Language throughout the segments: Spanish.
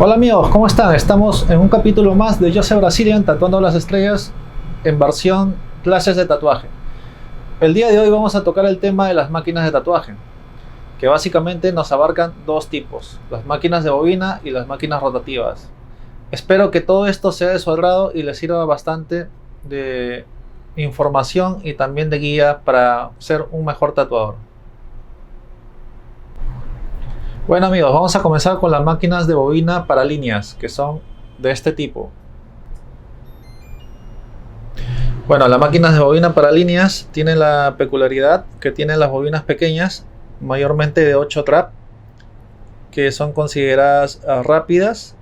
Hola amigos, ¿cómo están? Estamos en un capítulo más de Joseph Brazilian Tatuando las Estrellas en versión clases de tatuaje. El día de hoy vamos a tocar el tema de las máquinas de tatuaje, que básicamente nos abarcan dos tipos, las máquinas de bobina y las máquinas rotativas. Espero que todo esto sea de su agrado y les sirva bastante de información y también de guía para ser un mejor tatuador. Bueno amigos, vamos a comenzar con las máquinas de bobina para líneas, que son de este tipo. Bueno, las máquinas de bobina para líneas tienen la peculiaridad que tienen las bobinas pequeñas, mayormente de 8 trap, que son consideradas rápidas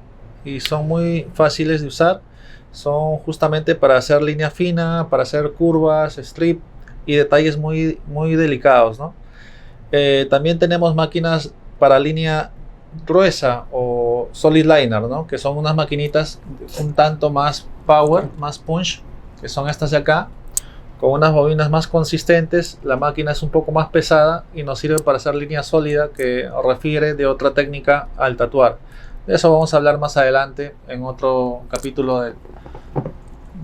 y son muy fáciles de usar. Son justamente para hacer línea fina, para hacer curvas, strip y detalles muy delicados, ¿no? También tenemos máquinas para línea gruesa o solid liner, ¿no? Que son unas maquinitas un tanto más power, más punch, que son estas de acá, con unas bobinas más consistentes. La máquina es un poco más pesada y nos sirve para hacer línea sólida, que refiere de otra técnica al tatuar. De eso vamos a hablar más adelante en otro capítulo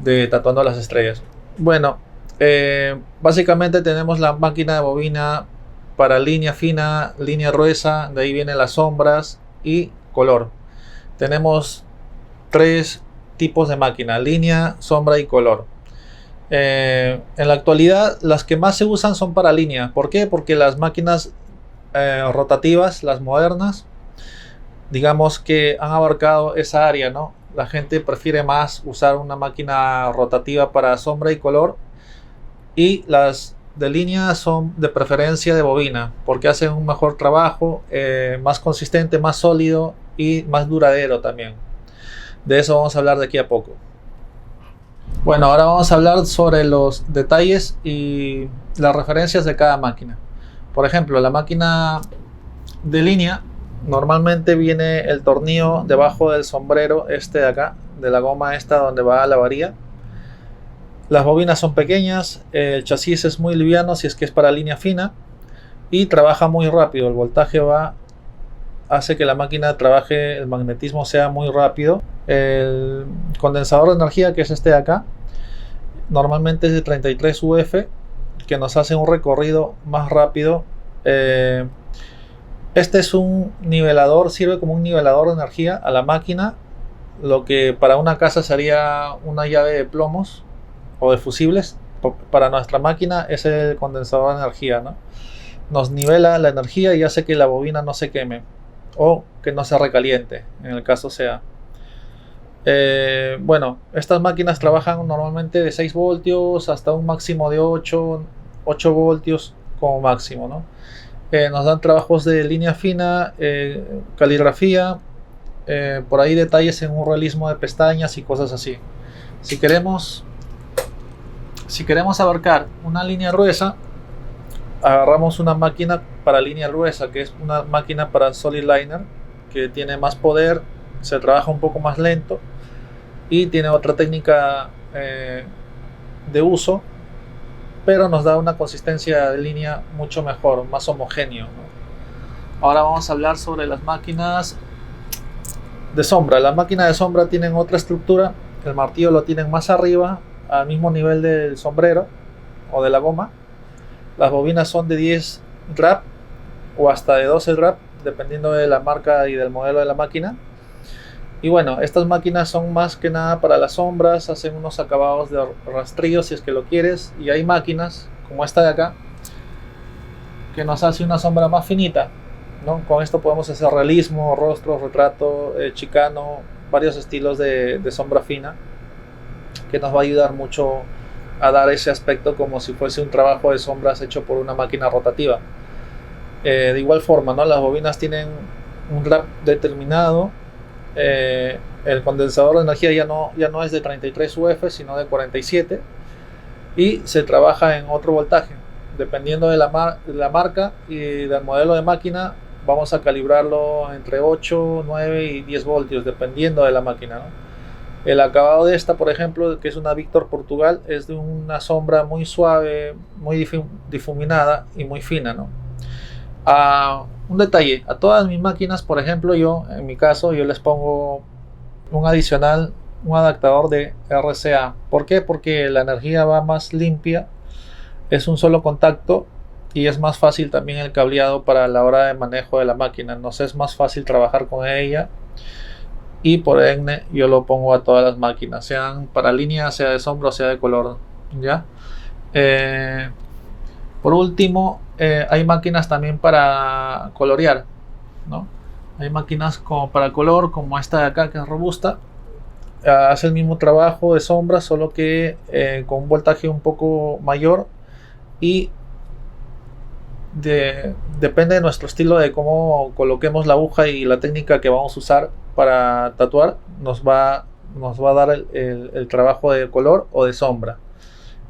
de Tatuando las Estrellas. Bueno, básicamente tenemos la máquina de bobina para línea fina, línea gruesa, de ahí vienen las sombras y color. Tenemos tres tipos de máquina: línea, sombra y color. En la actualidad las que más se usan son para línea. ¿Por qué? Porque las máquinas rotativas, las modernas, digamos que han abarcado esa área, ¿no? La gente prefiere más usar una máquina rotativa para sombra y color, y las de línea son de preferencia de bobina, porque hacen un mejor trabajo, más consistente, más sólido y más duradero también. De eso vamos a hablar de aquí a poco. Bueno, ahora vamos a hablar sobre los detalles y las referencias de cada máquina. Por ejemplo, la máquina de línea normalmente viene el tornillo debajo del sombrero este de acá, de la goma esta donde va la varilla. Las bobinas son pequeñas, el chasis es muy liviano si es que es para línea fina, y trabaja muy rápido. El voltaje hace que la máquina trabaje, el magnetismo sea muy rápido. El condensador de energía, que es este de acá, normalmente es de 33 UF, que nos hace un recorrido más rápido. Este es un nivelador, sirve como un nivelador de energía a la máquina, lo que para una casa sería una llave de plomos o de fusibles. Para nuestra máquina es el condensador de energía, ¿no? Nos nivela la energía y hace que la bobina no se queme o que no se recaliente, en el caso sea. Bueno, estas máquinas trabajan normalmente de 6 voltios hasta un máximo de 8 voltios como máximo, ¿no? Nos dan trabajos de línea fina, caligrafía, por ahí detalles en un realismo de pestañas y cosas así. Si queremos abarcar una línea gruesa, agarramos una máquina para línea gruesa, que es una máquina para solid liner, que tiene más poder, se trabaja un poco más lento y tiene otra técnica de uso, pero nos da una consistencia de línea mucho mejor, más homogéneo, ¿no? Ahora vamos a hablar sobre las máquinas de sombra. Las máquinas de sombra tienen otra estructura. El martillo lo tienen más arriba, al mismo nivel del sombrero o de la goma. Las bobinas son de 10 drap o hasta de 12 drap, dependiendo de la marca y del modelo de la máquina. Y bueno, estas máquinas son más que nada para las sombras, hacen unos acabados de rastrillo si es que lo quieres. Y hay máquinas como esta de acá, que nos hace una sombra más finita, ¿no? Con esto podemos hacer realismo, rostro, retrato, chicano, varios estilos de sombra fina, que nos va a ayudar mucho a dar ese aspecto como si fuese un trabajo de sombras hecho por una máquina rotativa. De igual forma, ¿no? Las bobinas tienen un drap determinado. El condensador de energía ya no es de 33 UF, sino de 47, y se trabaja en otro voltaje. Dependiendo de la marca y del modelo de máquina, vamos a calibrarlo entre 8, 9 y 10 voltios, dependiendo de la máquina, ¿no? El acabado de esta, por ejemplo, que es una Victor Portugal, es de una sombra muy suave, muy difuminada y muy fina, ¿no? Un detalle, a todas mis máquinas, por ejemplo, en mi caso, yo les pongo un adicional, un adaptador de RCA. ¿Por qué? Porque la energía va más limpia, es un solo contacto y es más fácil también el cableado para la hora de manejo de la máquina. Nos es más fácil trabajar con ella y por ende yo lo pongo a todas las máquinas, sean para línea, sea de sombra o sea de color. ¿Ya? Por último, hay máquinas también para colorear, ¿no? Hay máquinas como para color, como esta de acá que es robusta. Hace el mismo trabajo de sombra, solo que con un voltaje un poco mayor y depende de nuestro estilo, de cómo coloquemos la aguja y la técnica que vamos a usar para tatuar, nos va a dar el trabajo de color o de sombra.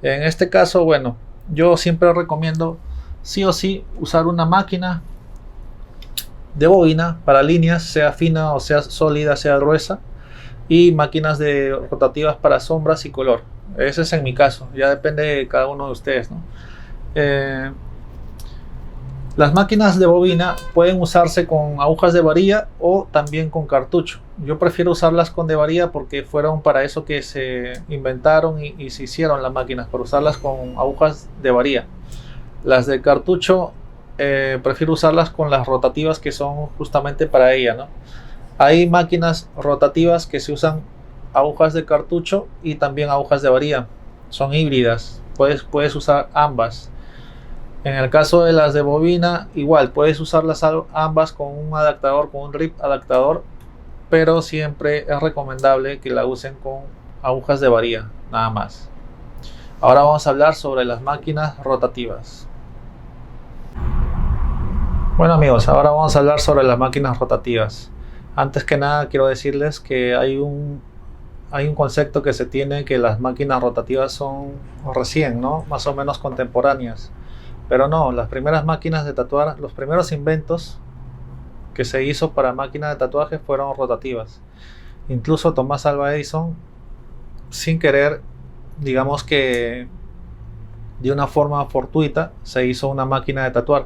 En este caso, bueno, yo siempre recomiendo sí o sí usar una máquina de bobina para líneas, sea fina o sea sólida, sea gruesa, y máquinas de rotativas para sombras y color. Ese es en mi caso, ya depende de cada uno de ustedes, ¿no? Las máquinas de bobina pueden usarse con agujas de varilla o también con cartucho. Yo prefiero usarlas con de varilla porque fueron para eso que se inventaron y se hicieron las máquinas, para usarlas con agujas de varilla. Las de cartucho prefiero usarlas con las rotativas, que son justamente para ella, ¿no? Hay máquinas rotativas que se usan agujas de cartucho y también agujas de varilla. Son híbridas, puedes usar ambas. En el caso de las de bobina, igual puedes usarlas ambas con un adaptador, con un RIP adaptador, pero siempre es recomendable que la usen con agujas de varilla, nada más. Ahora vamos a hablar sobre las máquinas rotativas. Bueno amigos, ahora vamos a hablar sobre las máquinas rotativas. Antes que nada quiero decirles que hay un concepto que se tiene, que las máquinas rotativas son recién, ¿no? Más o menos contemporáneas. Pero no, las primeras máquinas de tatuar, los primeros inventos que se hizo para máquinas de tatuaje fueron rotativas. Incluso Thomas Alva Edison, sin querer, digamos que de una forma fortuita, se hizo una máquina de tatuar.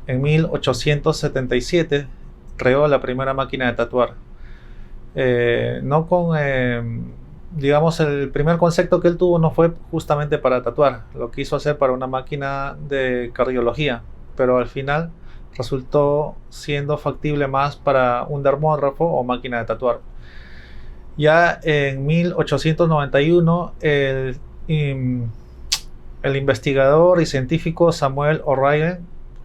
En 1877 creó la primera máquina de tatuar. No con... digamos, el primer concepto que él tuvo no fue justamente para tatuar, lo quiso hacer para una máquina de cardiología, pero al final resultó siendo factible más para un dermógrafo o máquina de tatuar. Ya en 1891 el investigador y científico Samuel O'Reilly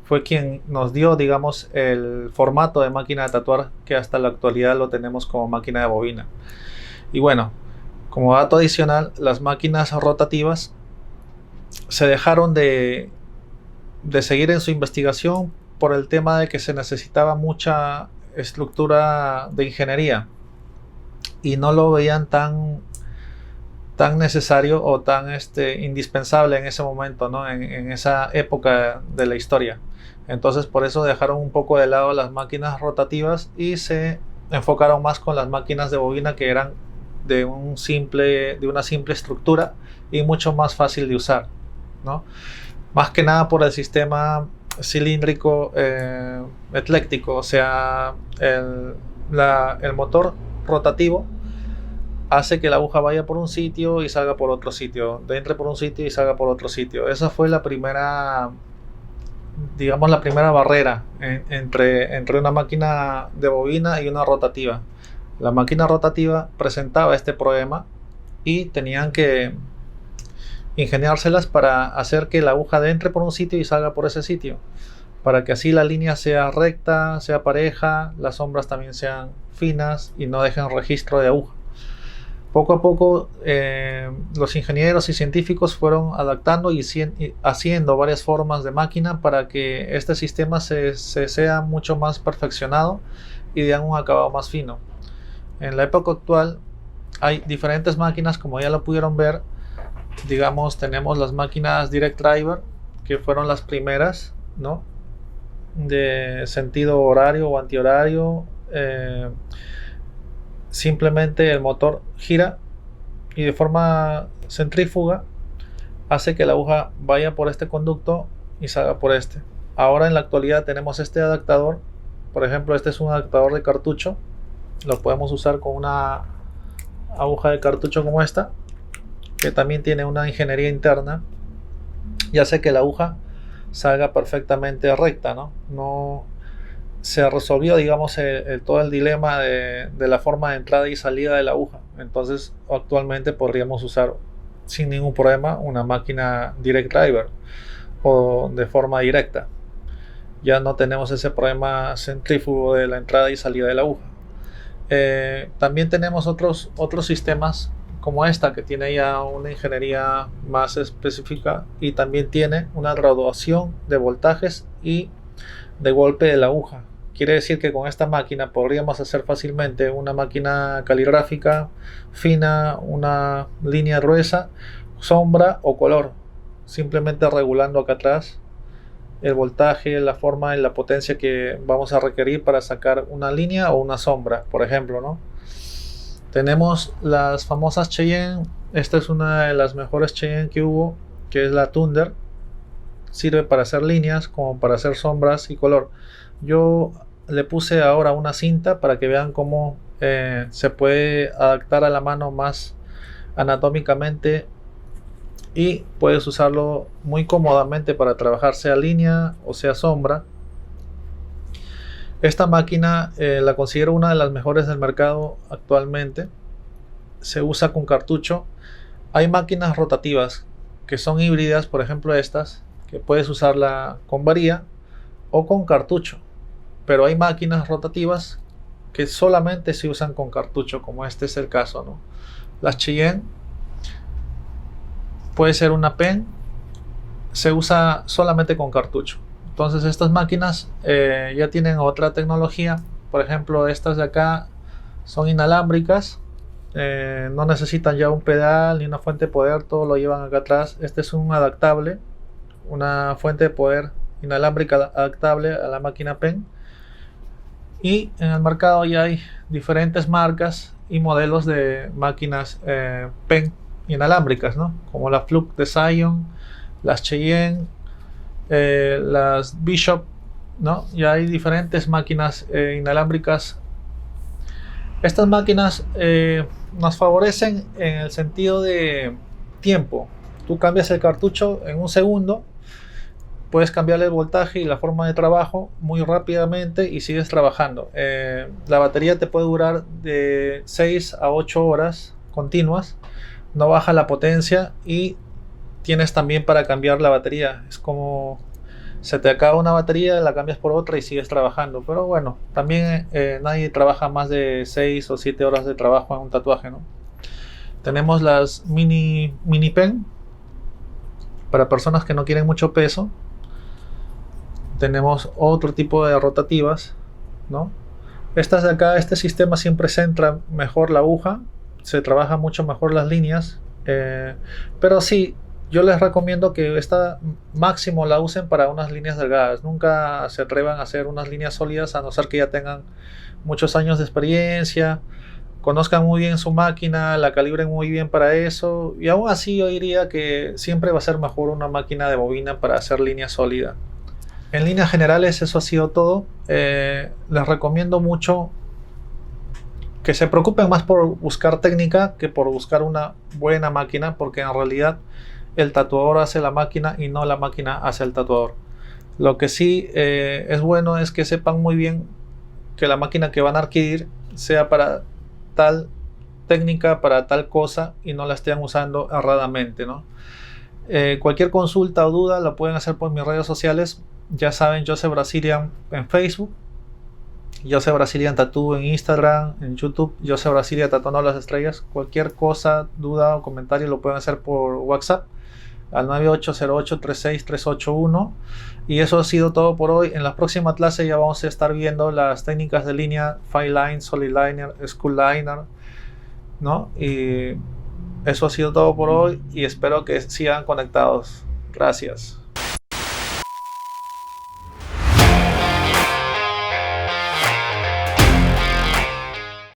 fue quien nos dio, digamos, el formato de máquina de tatuar que hasta la actualidad lo tenemos como máquina de bobina. Y bueno, como dato adicional, las máquinas rotativas se dejaron de seguir en su investigación por el tema de que se necesitaba mucha estructura de ingeniería y no lo veían tan necesario o tan indispensable en ese momento, ¿no? En esa época de la historia. Entonces por eso dejaron un poco de lado las máquinas rotativas y se enfocaron más con las máquinas de bobina, que eran de una simple estructura y mucho más fácil de usar, ¿no? Más que nada por el sistema cilíndrico ecléctico, o sea, el motor rotativo hace que la aguja vaya por un sitio y salga por otro sitio, entre por un sitio y salga por otro sitio. Esa fue la primera, digamos, la primera barrera entre una máquina de bobina y una rotativa. La máquina rotativa presentaba este problema y tenían que ingeniárselas para hacer que la aguja entre por un sitio y salga por ese sitio, para que así la línea sea recta, sea pareja, las sombras también sean finas y no dejen registro de aguja. Poco a poco los ingenieros y científicos fueron adaptando y haciendo varias formas de máquina para que este sistema sea mucho más perfeccionado y de un acabado más fino. En la época actual hay diferentes máquinas, como ya lo pudieron ver. Digamos, tenemos las máquinas Direct Driver, que fueron las primeras, ¿no? De sentido horario o antihorario. Simplemente el motor gira y de forma centrífuga hace que la aguja vaya por este conducto y salga por este. Ahora en la actualidad tenemos este adaptador. Por ejemplo, este es un adaptador de cartucho. Lo podemos usar con una aguja de cartucho como esta, que también tiene una ingeniería interna y hace que la aguja salga perfectamente recta, No se resolvió, digamos, todo el dilema de la forma de entrada y salida de la aguja. Entonces actualmente podríamos usar sin ningún problema una máquina direct driver o de forma directa. Ya no tenemos ese problema centrífugo de la entrada y salida de la aguja. También tenemos otros sistemas como esta, que tiene ya una ingeniería más específica y también tiene una graduación de voltajes y de golpe de la aguja. Quiere decir que con esta máquina podríamos hacer fácilmente una máquina caligráfica fina, una línea gruesa, sombra o color, simplemente regulando acá atrás el voltaje, la forma y la potencia que vamos a requerir para sacar una línea o una sombra, por ejemplo, Tenemos las famosas Cheyenne. Esta es una de las mejores Cheyenne que hubo, que es la Thunder. Sirve para hacer líneas como para hacer sombras y color. Yo le puse ahora una cinta para que vean cómo se puede adaptar a la mano más anatómicamente y puedes usarlo muy cómodamente para trabajar sea línea o sea sombra. Esta máquina la considero una de las mejores del mercado actualmente. Se usa con cartucho. Hay máquinas rotativas que son híbridas, por ejemplo estas, que puedes usarla con varilla o con cartucho, pero hay máquinas rotativas que solamente se usan con cartucho, como este es el caso, Las Cheyenne puede ser una Pen, se usa solamente con cartucho. Entonces estas máquinas ya tienen otra tecnología. Por ejemplo, estas de acá son inalámbricas, no necesitan ya un pedal ni una fuente de poder, todo lo llevan acá atrás. Este es un adaptable, una fuente de poder inalámbrica adaptable a la máquina Pen. Y en el mercado ya hay diferentes marcas y modelos de máquinas Pen inalámbricas, como la Fluke de Scion, las Cheyenne, las Bishop, Ya hay diferentes máquinas inalámbricas. Estas máquinas nos favorecen en el sentido de tiempo. Tú cambias el cartucho en un segundo, puedes cambiarle el voltaje y la forma de trabajo muy rápidamente y sigues trabajando. La batería te puede durar de 6 a 8 horas continuas, no baja la potencia y tienes también para cambiar la batería. Es como se te acaba una batería, la cambias por otra y sigues trabajando. Pero bueno, también nadie trabaja más de 6 o 7 horas de trabajo en un tatuaje, Tenemos las mini Pen para personas que no quieren mucho peso. Tenemos otro tipo de rotativas, Estas de acá, este sistema siempre centra mejor la aguja, se trabaja mucho mejor las líneas, pero sí, yo les recomiendo que esta máximo la usen para unas líneas delgadas. Nunca se atrevan a hacer unas líneas sólidas a no ser que ya tengan muchos años de experiencia, conozcan muy bien su máquina, la calibren muy bien para eso, y aún así yo diría que siempre va a ser mejor una máquina de bobina para hacer línea sólida. En líneas generales eso ha sido todo. Les recomiendo mucho que se preocupen más por buscar técnica que por buscar una buena máquina, porque en realidad el tatuador hace la máquina y no la máquina hace el tatuador. Lo que sí es bueno es que sepan muy bien que la máquina que van a adquirir sea para tal técnica, para tal cosa, y no la estén usando erradamente, cualquier consulta o duda la pueden hacer por mis redes sociales. Ya saben, Joseph Brazilian en Facebook, Joseph Brazilian Tattoo en Instagram, en YouTube, Joseph Brazilian Tatuando las Estrellas. Cualquier cosa, duda o comentario lo pueden hacer por WhatsApp al 9808-36381. Y eso ha sido todo por hoy. En la próxima clase ya vamos a estar viendo las técnicas de línea, Fine Line, Solid Liner, Skull Liner, Y eso ha sido todo por hoy y espero que sigan conectados. Gracias.